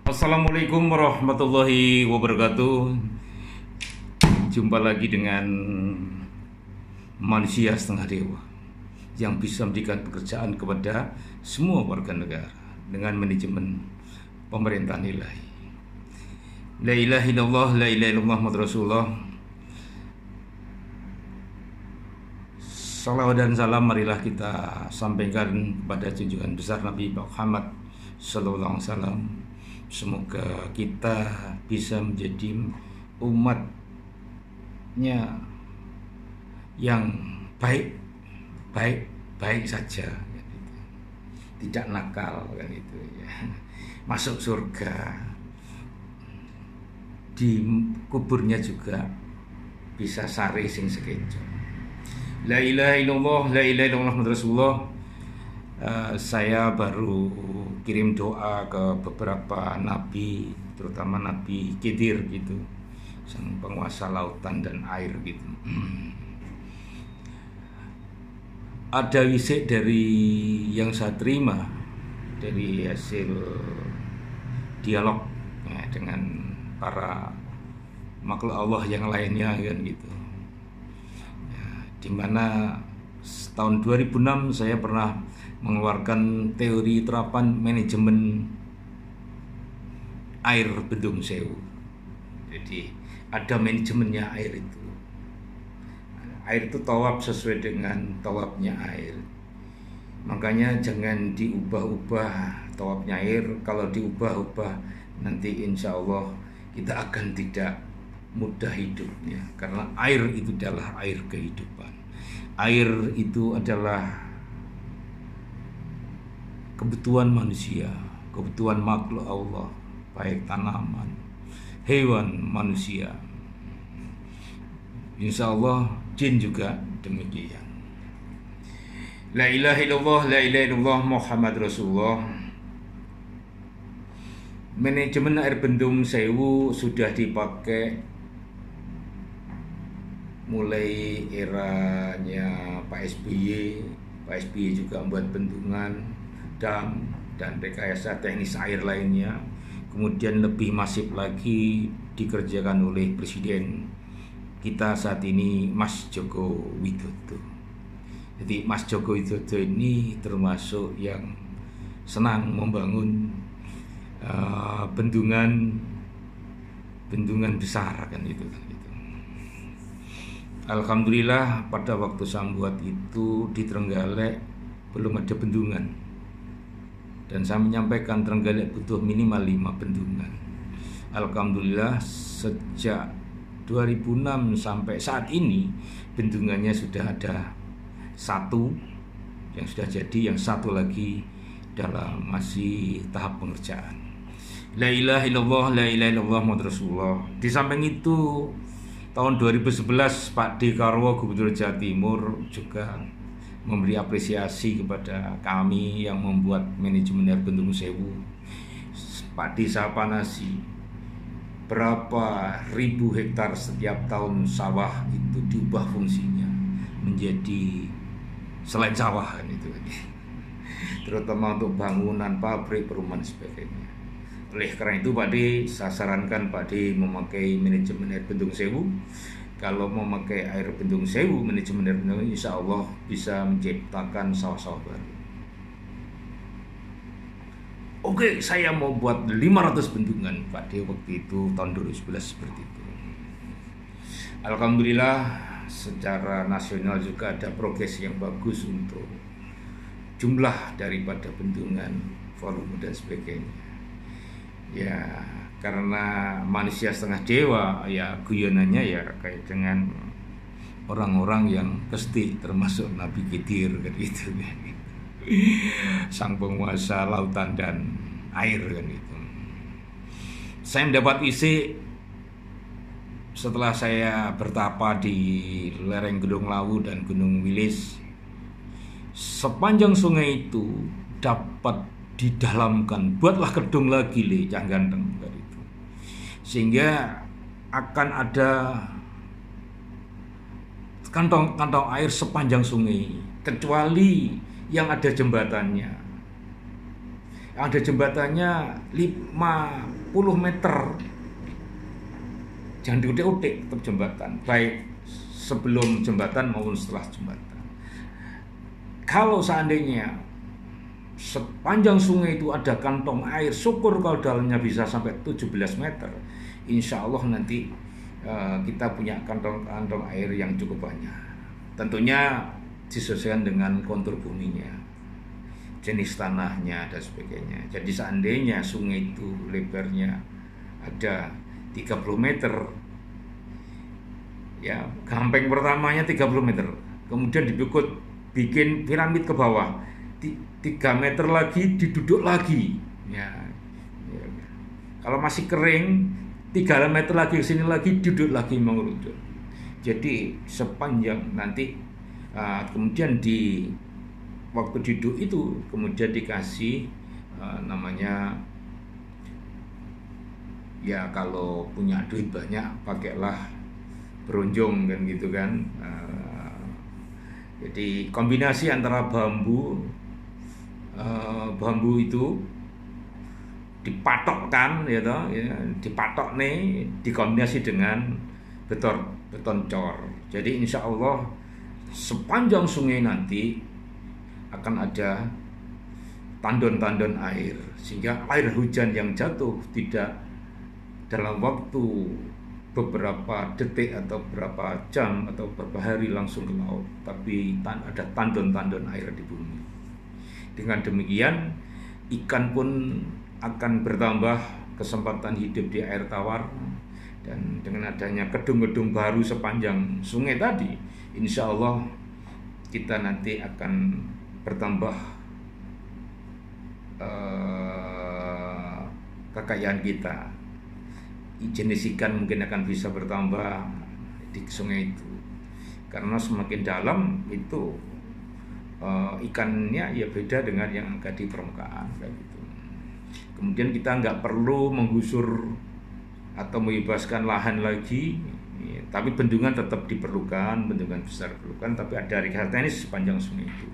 Assalamualaikum warahmatullahi wabarakatuh. Jumpa lagi dengan manusia setengah dewa yang bisa memberikan pekerjaan kepada semua warga negara dengan manajemen pemerintahan ilahi. La ilaha illallah, la ilaha illallah Muhammad Rasulullah. Salawat dan salam marilah kita sampaikan kepada junjungan besar Nabi Muhammad sallallahu alaihi wasallam. Semoga kita bisa menjadi umatnya yang baik saja, tidak nakal kan itu ya. Masuk surga, di kuburnya juga bisa sare sing sekejo. La ilaha illallah, la ilaha illallah Muhammad Rasulullah. Saya baru kirim doa ke beberapa nabi, terutama Nabi Khidir gitu, sang penguasa lautan dan air gitu. Ada wisik dari yang saya terima dari hasil dialog ya, dengan para makhluk Allah yang lainnya kan gitu. Dimana tahun 2006 saya pernah mengeluarkan teori terapan manajemen air Bendung Sewu. Jadi ada manajemennya air itu. Air itu tawab sesuai dengan tawabnya air. Makanya jangan diubah-ubah tawabnya air. Kalau diubah-ubah nanti insya Allah kita akan tidak mudah hidupnya, karena air itu adalah air kehidupan. Air itu adalah kebutuhan manusia, kebutuhan makhluk Allah, baik tanaman, hewan, manusia. Insya Allah jin juga demikian. La ilaha illallah, la ilaha illallah Muhammad Rasulullah. Manajemen air Bendung Sewu sudah dipakai mulai eranya Pak SBY. Pak SBY juga membuat bendungan, dam, dan rekayasa teknis air lainnya. Kemudian lebih masif lagi dikerjakan oleh Presiden kita saat ini, Mas Joko Widodo. Jadi Mas Joko Widodo ini termasuk yang senang membangun bendungan besar kan itu kan gitu. Alhamdulillah pada waktu saya buat itu di Trenggalek belum ada bendungan, dan saya menyampaikan Trenggalek butuh minimal 5 bendungan. Alhamdulillah sejak 2006 sampai saat ini bendungannya sudah ada 1 yang sudah jadi, yang 1 lagi dalam masih tahap pengerjaan. La ilaha illallah, la ilaha illallah Muhammad Rasulullah. Di samping itu tahun 2011 Pak Dekarwo Gubernur Jawa Timur juga memberi apresiasi kepada kami yang membuat manajemen air Bendung Sewu. Pak D Sapanasi, berapa ribu hektar setiap tahun sawah itu diubah fungsinya menjadi selain sawah kan itu, terutama untuk bangunan pabrik, perumahan sebagainya. Oleh karena itu Pak D, saya sarankan Pak D memakai manajemen air Bendung Sewu. Kalau memakai air Bendung Sewu, manajemen air Bendung, insya Allah bisa menciptakan sawah-sawah baru. Oke, saya mau buat 500 bendungan Pak D waktu itu tahun 2011 seperti itu. Alhamdulillah secara nasional juga ada progres yang bagus untuk jumlah daripada bendungan, volume dan sebagainya. Ya karena manusia setengah dewa, ya guyonannya ya kayak dengan orang-orang yang pasti termasuk Nabi Khidir kan gitu. Sang penguasa lautan dan air kan itu. Saya mendapat isi setelah saya bertapa di lereng Gunung Lawu dan Gunung Wilis. Sepanjang sungai itu dapat didalamkan, buatlah kedung lagi le cang ganteng itu, sehingga akan ada kantong-kantong air sepanjang sungai, kecuali yang ada jembatannya. Ada jembatannya 50 meter. Jangan diutik-utik tetap jembatan, baik sebelum jembatan maupun setelah jembatan. Kalau seandainya sepanjang sungai itu ada kantong air, syukur kalau dalamnya bisa sampai 17 meter. Insya Allah nanti kita punya kantong-kantong air yang cukup banyak. Tentunya disesuaikan dengan kontur buminya, jenis tanahnya dan sebagainya. Jadi seandainya sungai itu lebarnya ada 30 meter, ya gampang pertamanya 30 meter, kemudian bikin piramid ke bawah 3 meter lagi, diduduk lagi ya. Kalau masih kering 3 meter lagi ke sini lagi, duduk lagi mengerucut. Jadi sepanjang nanti kemudian di waktu duduk itu kemudian dikasih namanya, ya kalau punya duit banyak pakailah berunjung kan gitu kan. Jadi kombinasi antara bambu itu dipatokkan ya toh, ya, dipatok nih dikombinasi dengan beton cor. Jadi insya Allah sepanjang sungai nanti akan ada tandon-tandon air, sehingga air hujan yang jatuh tidak dalam waktu beberapa detik atau beberapa jam atau beberapa hari langsung ke laut, tapi ada tandon-tandon air di bumi. Dengan demikian ikan pun akan bertambah kesempatan hidup di air tawar, dan dengan adanya gedung-gedung baru sepanjang sungai tadi, insya Allah kita nanti akan bertambah kekayaan kita. Jenis ikan mungkin akan bisa bertambah di sungai itu, karena semakin dalam itu ikannya ya beda dengan yang ada di permukaan kayak gitu. Kemudian kita nggak perlu menggusur atau membebaskan lahan lagi, ya, tapi bendungan tetap diperlukan, bendungan besar diperlukan, tapi ada rekayasa teknis sepanjang sungai itu.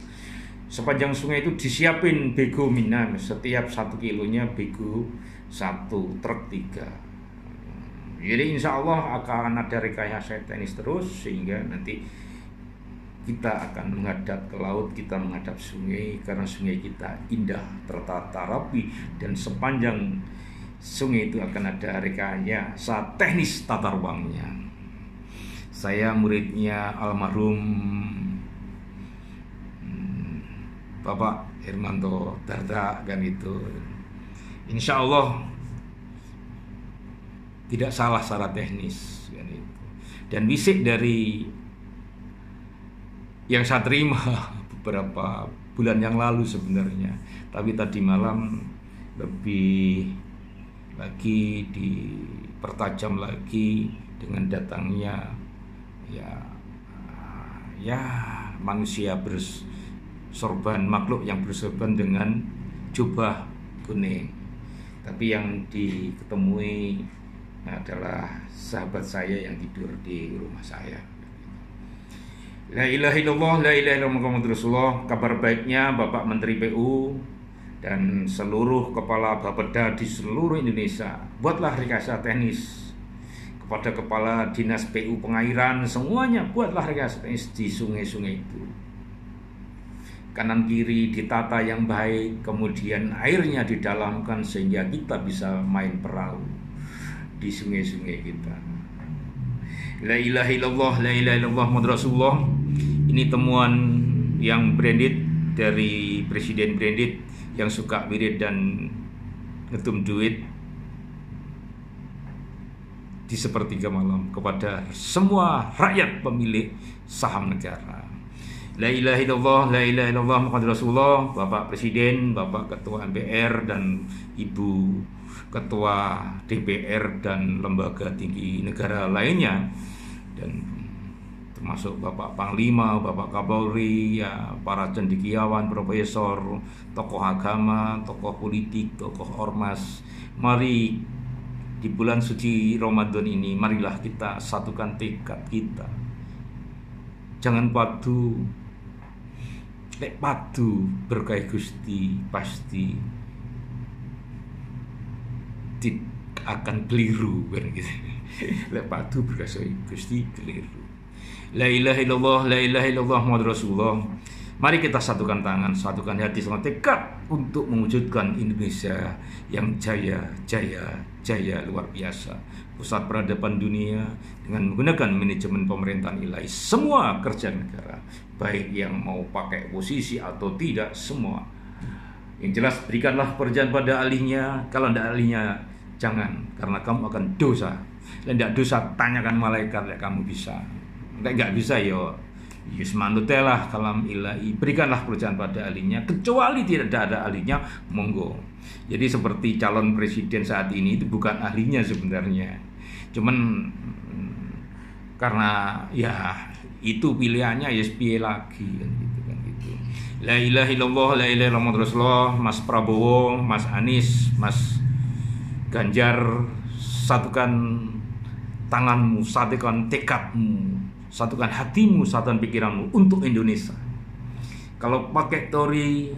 Sepanjang sungai itu disiapin bego minam, setiap 1 kilonya bego 1 truk 3. Jadi insya Allah akan ada rekayasa teknis terus, sehingga nanti kita akan menghadap ke laut, kita menghadap sungai, karena sungai kita indah, tertata rapi, dan sepanjang sungai itu akan ada rekayasa teknis tata ruangnya. Saya muridnya almarhum Bapak Hermanto Darda kan itu. Insya Allah tidak salah secara teknis kan itu. Dan bisik dari yang saya terima beberapa bulan yang lalu sebenarnya, tapi tadi malam lebih lagi dipertajam lagi dengan datangnya ya manusia bersorban, makhluk yang bersorban dengan jubah kuning, tapi yang diketemui adalah sahabat saya yang tidur di rumah saya. La ilaha illallah, la ilaha illallah Muhammadur Rasulullah. Kabar baiknya Bapak Menteri PU dan seluruh kepala Bapeda di seluruh Indonesia, buatlah rekayasa teknis kepada kepala dinas PU pengairan, semuanya buatlah rekayasa teknis di sungai-sungai itu. Kanan kiri ditata yang baik, kemudian airnya didalamkan sehingga kita bisa main perahu di sungai-sungai kita. La ilaha illallah, la ilaha illallah Muhammad Rasulullah. Ini temuan yang branded dari Presiden branded yang suka wirid dan ngetum duit di sepertiga malam kepada semua rakyat pemilik saham negara. La ilaha illallah, la ilaha illallah Muhammad Rasulullah. Bapak Presiden, Bapak Ketua MPR dan Ibu Ketua DPR dan lembaga tinggi negara lainnya, dan termasuk Bapak Panglima, Bapak Kapolri, ya, para cendekiawan, profesor, tokoh agama, tokoh politik, tokoh ormas. Mari di bulan suci Ramadan ini, marilah kita satukan tekad kita. Jangan padu, lek padu berkah Gusti pasti akan keliru kan gitu. Lek padu berasa Gusti keliru. La ilaha illallah, la ilaha illallah Muhammadur Rasulullah. Mari kita satukan tangan, satukan hati, sama tekad untuk mewujudkan Indonesia yang jaya, jaya, jaya luar biasa. Pusat peradaban dunia dengan menggunakan manajemen pemerintahan ilahi. Semua kerja negara, baik yang mau pakai posisi atau tidak, semua. Yang jelas berikanlah pekerjaan pada ahlinya. Kalau tidak ahlinya, jangan, karena kamu akan dosa. Dan tidak dosa, tanyakan malaikat ya kamu bisa. Nggak bisa ya. Yus manutelah kalam ilahi, berikanlah pekerjaan pada ahlinya, kecuali tidak ada ahlinya, monggo. Jadi seperti calon presiden saat ini itu bukan ahlinya sebenarnya, cuman karena ya itu pilihannya, ya piye lagi kan gitu. La ilaha illallah, la ilaha illallah Rasulullah. Mas Prabowo, Mas Anies, Mas Ganjar, satukan tanganmu, satukan tekadmu, satukan hatimu, satukan pikiranmu untuk Indonesia. Kalau pakai teori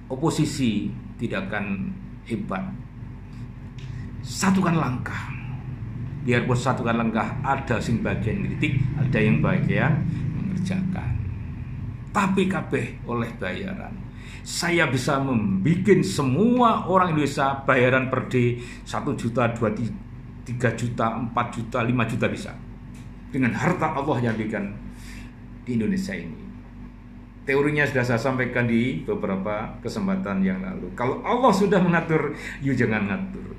oposisi tidak akan hebat. Satukan langkah. Biarpun satukan langkah, ada sing bagian kritik, ada yang bagian mengerjakan. Tapi kabeh oleh bayaran. Saya bisa membuat semua orang Indonesia bayaran per day 1 juta, 2 juta, 3 juta, 4 juta, 5 juta bisa. Dengan harta Allah yang diberikan di Indonesia ini. Teorinya sudah saya sampaikan di beberapa kesempatan yang lalu. Kalau Allah sudah mengatur, you jangan ngatur.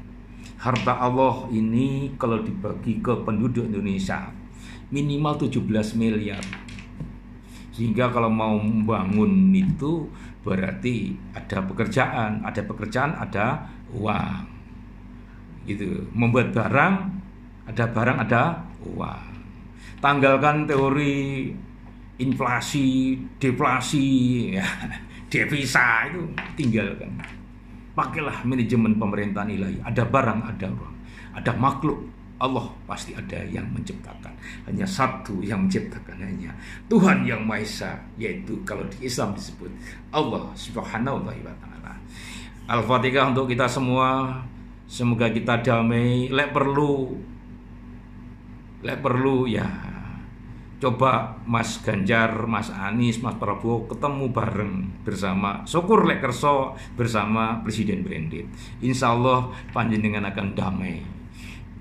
Harta Allah ini kalau dibagi ke penduduk Indonesia minimal 17 miliar. Sehingga kalau mau membangun itu berarti ada pekerjaan, ada uang. Gitu. Membuat barang, ada uang. Tanggalkan teori inflasi, deflasi, ya, devisa itu tinggalkan. Pakailah manajemen pemerintahan ilahi. Ada barang, ada uang, ada makhluk. Allah pasti ada yang menciptakan. Hanya satu yang menciptakan, hanya Tuhan yang Maha Esa, yaitu kalau di Islam disebut Allah Subhanahu wa Ta'ala. Al-Fatihah untuk kita semua. Semoga kita damai. Lek perlu ya coba Mas Ganjar, Mas Anies, Mas Prabowo ketemu bareng bersama, syukur lek kerso bersama Presiden Branded. Insya Allah panjenengan akan damai.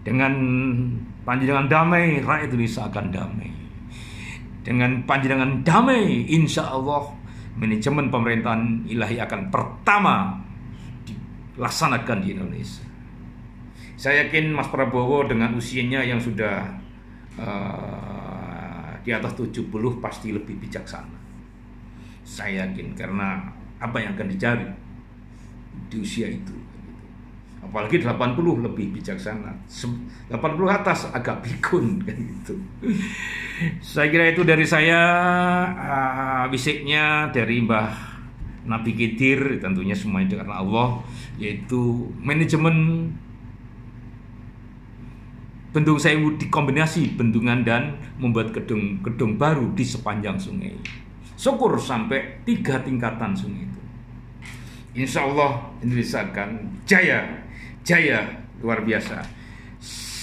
Dengan panjenengan damai, rakyat Indonesia akan damai. Dengan panjenengan damai, insya Allah manajemen pemerintahan ilahi akan pertama dilaksanakan di Indonesia. Saya yakin Mas Prabowo dengan usianya yang sudah di atas 70 pasti lebih bijaksana. Saya yakin, karena apa yang akan dicari di usia itu. Apalagi 80 lebih bijaksana. 80 atas agak pikun kan gitu. Saya kira itu dari saya, bisiknya dari Mbah Nabi Khidir, tentunya semuanya karena Allah, yaitu manajemen Bendung Sewu dikombinasi bendungan dan membuat gedung baru di sepanjang sungai. Syukur sampai 3 tingkatan sungai itu. Insya Allah Indonesia akan jaya, jaya luar biasa.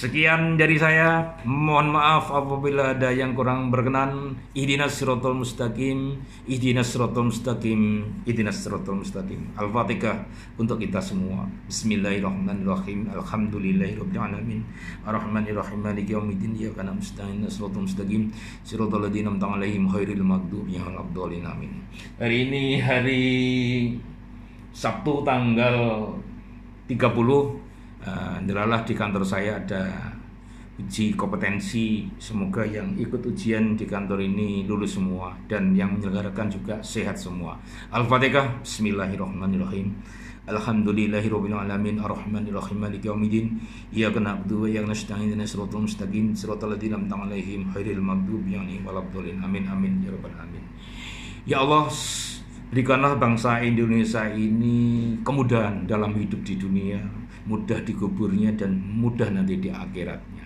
Sekian dari saya. Mohon maaf apabila ada yang kurang berkenan. Ihdinas siratal mustaqim, ihdinas siratal mustaqim, ihdinas siratal mustaqim. Al-Fatihah untuk kita semua. Bismillahirrahmanirrahim. Alhamdulillahirabbil alamin. Arrahmanirrahim. Maliki yaumiddin. Iyyaka na'budu wa iyyaka nasta'in. Siratal mustaqim, siratal ladzina an'amta 'alaihim ghairil maghdubi 'alaihim waladdallin. Amin. Hari ini hari Sabtu tanggal 30. Adalah di kantor saya ada uji kompetensi. Semoga yang ikut ujian di kantor ini lulus semua, dan yang menyelenggarakan juga sehat semua. Al-Fatihah. Bismillahirrahmanirrahim. Alhamdulillahirabbil alamin. Arrahmanirrahim. Maliki yaumiddin. Iyyaka na'budu wa iyyaka nasta'in. Ihdinas siratal mustaqim, siratal ladzina an'amta 'alaihim ghairil maghdubi 'alaihim waladdallin. Amin amin ya rabbal alamin. Ya Allah, berikanlah bangsa Indonesia ini kemudahan dalam hidup di dunia, mudah dikuburnya dan mudah nanti di akhiratnya.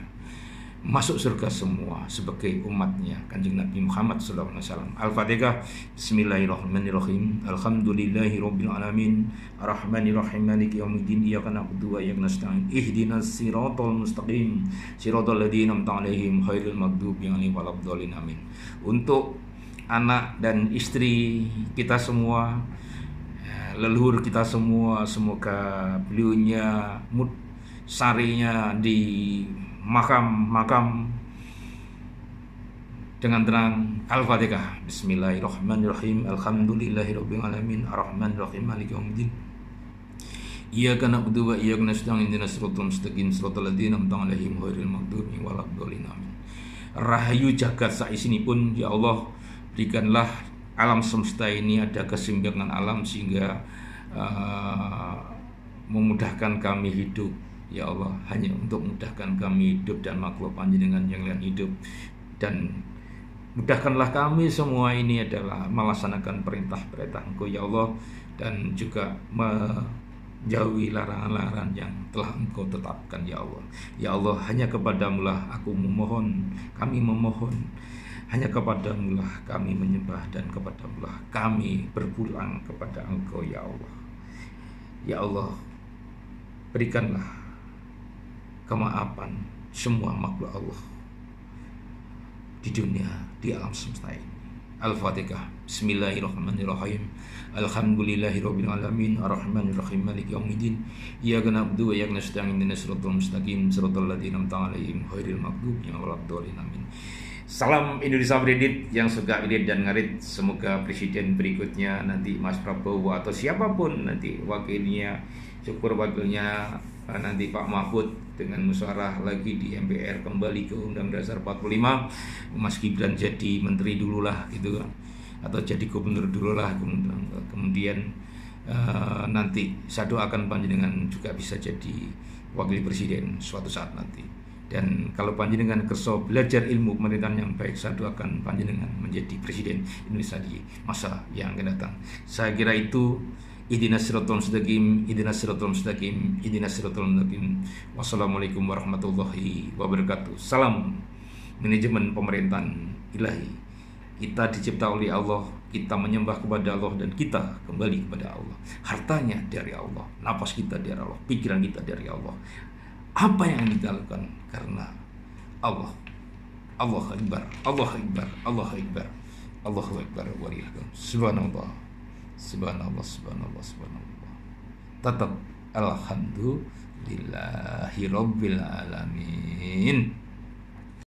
masuk surga semua sebagai umatnya Kanjeng Nabi Muhammad SAW. Al-Fatihah. Bismillahirrahmanirrahim. Alhamdulillahirabbil alamin. Arrahmanirrahim. Maliki yaumiddin. Iyyaka na'budu wa iyyaka nasta'in. Ihdinas siratal mustaqim. Siratal ladzina an'amta 'alaihim ghairil maghdubi 'alaihim waladdallin. Amin. Untuk anak dan istri kita semua, leluhur kita semua, semoga beliaunya sarinya di makam dengan tenang. Al-Fatihah. Bismillahirrahmanirrahim. Alhamdulillahirabbil alamin. Arrahmanirrahim. Maliki yaumiddin. Iyyaka na'budu wa iyyaka nasta'in. Ihdinas siratal mustaqim. Siratal ladzina an'amta 'alaihim ghairil maghdubi waladdallin. Amin. Rahayu jagat saisinipun ya Allah, berikanlah alam semesta ini ada keseimbangan alam sehingga memudahkan kami hidup. Ya Allah, hanya untuk memudahkan kami hidup dan makhluk Panjenengan yang lain hidup, dan mudahkanlah kami semua ini adalah melaksanakan perintah-perintah Engkau ya Allah, dan juga menjauhi larangan-larangan yang telah Engkau tetapkan ya Allah. Ya Allah, hanya kepadamu lah aku memohon, kami memohon, hanya kepadamu lah kami menyembah, dan kepadamu lah kami berpulang kepada Engkau ya Allah. Ya Allah, berikanlah kemaafan semua makhluk Allah di dunia, di alam semesta ini. Al-Fatihah. Bismillahirrahmanirrahim. Alhamdulillahirabbil alamin. Arrahmanirrahim. Maliki yaumiddin. Iyyaka na'budu wa iyyaka nasta'in. Ihdinas siratal mustaqim. Siratal ladzina an'amta 'alaihim ghairil maghdubi 'alaihim waladdallin. Amin. Salam Indonesia Beredit yang suka edit dan ngarit. Semoga presiden berikutnya nanti Mas Prabowo atau siapapun nanti wakilnya, syukur wakilnya nanti Pak Mahfud dengan musyawarah lagi di MPR kembali ke Undang-Undang Dasar 45, Mas Gibran jadi menteri dulu lah gitu kan, atau jadi gubernur dulu lah, kemudian nanti saya doakan Panjenengan juga bisa jadi wakil presiden suatu saat nanti. Dan kalau Panjenengan kersa belajar ilmu pemerintahan yang baik, saya doakan Panjenengan menjadi presiden Indonesia di masa yang akan datang. Saya kira itu. Ihdinas siratal mustaqim, ihdinas siratal mustaqim, ihdinas siratal mustaqim. Wassalamualaikum warahmatullahi wabarakatuh. Salam manajemen pemerintahan ilahi. Kita dicipta oleh Allah, kita menyembah kepada Allah, dan kita kembali kepada Allah. Hartanya dari Allah, napas kita dari Allah, pikiran kita dari Allah. Apa yang kita lakukan karena Allah. Allah Akbar, Allah Akbar, Allah Akbar, Allahu Akbar walillahil. Subhanallah. Subhanallah, subhanallah, subhanallah. Tetap alhamdulillahirabbil alamin.